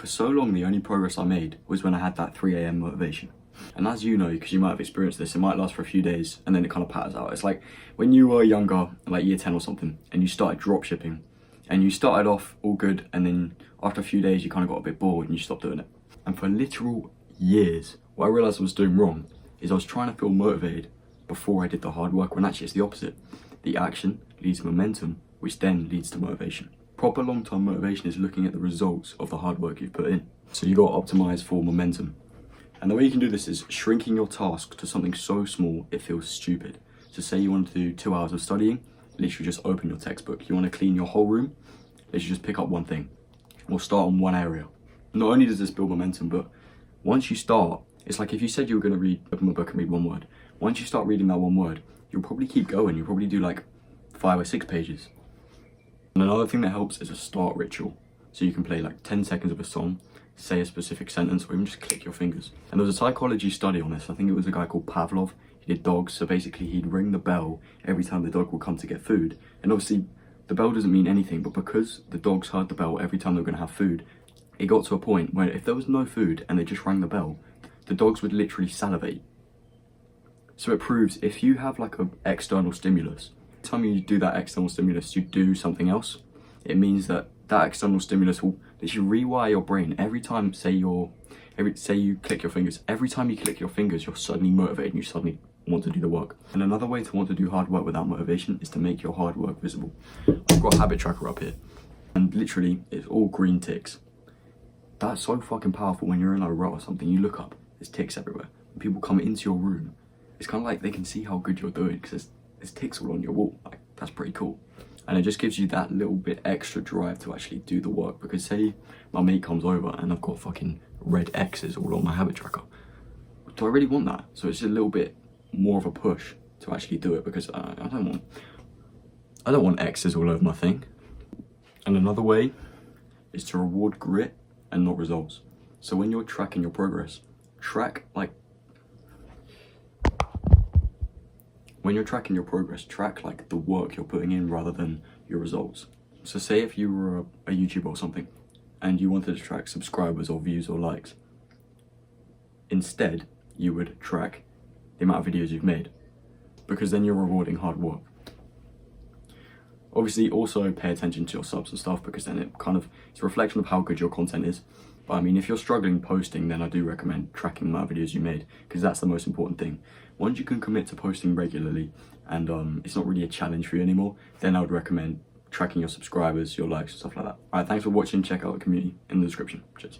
For so long, the only progress I made was when I had that 3 a.m. motivation. And as you know, because you might have experienced this, it might last for a few days and then it kind of patters out. It's like when you were younger, like year 10 or something, and you started drop shipping and you started off all good, and then after a few days, you kind of got a bit bored and you stopped doing it. And for literal years, what I realized I was doing wrong is I was trying to feel motivated before I did the hard work, when actually it's the opposite. The action leads to momentum, which then leads to motivation. Proper long-term motivation is looking at the results of the hard work you've put in. So you got to optimize for momentum. And the way you can do this is shrinking your task to something so small it feels stupid. So say you want to do 2 hours of studying, literally just open your textbook. You want to clean your whole room, literally just pick up one thing. Or start on one area. Not only does this build momentum, but once you start, it's like if you said you were going to open a book and read one word. Once you start reading that one word, you'll probably keep going. You'll probably do like 5 or 6 pages. And another thing that helps is a start ritual. So you can play like 10 seconds of a song, say a specific sentence, or even just click your fingers. And there was a psychology study on this. I think it was a guy called Pavlov. He did dogs. So basically he'd ring the bell every time the dog would come to get food. And obviously the bell doesn't mean anything, but because the dogs heard the bell every time they were going to have food, it got to a point where if there was no food and they just rang the bell, the dogs would literally salivate. So it proves if you have like an external stimulus, every time you do that external stimulus, you do something else. It means that that external stimulus will literally rewire your brain every time. Say you click your fingers. Every time you click your fingers, you're suddenly motivated and you suddenly want to do the work. And another way to want to do hard work without motivation is to make your hard work visible. I've got a habit tracker up here, and literally it's all green ticks. That's so fucking powerful. When you're in a rut or something, you look up, there's ticks everywhere. When people come into your room, it's kind of like they can see how good you're doing because there's ticks all on your wall. Like, that's pretty cool. And it just gives you that little bit extra drive to actually do the work. Because say my mate comes over and I've got fucking red X's all on my habit tracker. Do I really want that? So it's a little bit more of a push to actually do it, because I don't want X's all over my thing. And another way is to reward grit and not results. So when you're tracking your progress, track like the work you're putting in rather than your results. So say if you were a YouTuber or something and you wanted to track subscribers or views or likes, instead you would track the amount of videos you've made, because then you're rewarding hard work. Obviously also pay attention to your subs and stuff, because then it's a reflection of how good your content is. But I mean, if you're struggling posting, then I do recommend tracking the amount of videos you made, because that's the most important thing. Once you can commit to posting regularly and it's not really a challenge for you anymore, then I would recommend tracking your subscribers, your likes, and stuff like that. Alright, thanks for watching. Check out the community in the description. Cheers.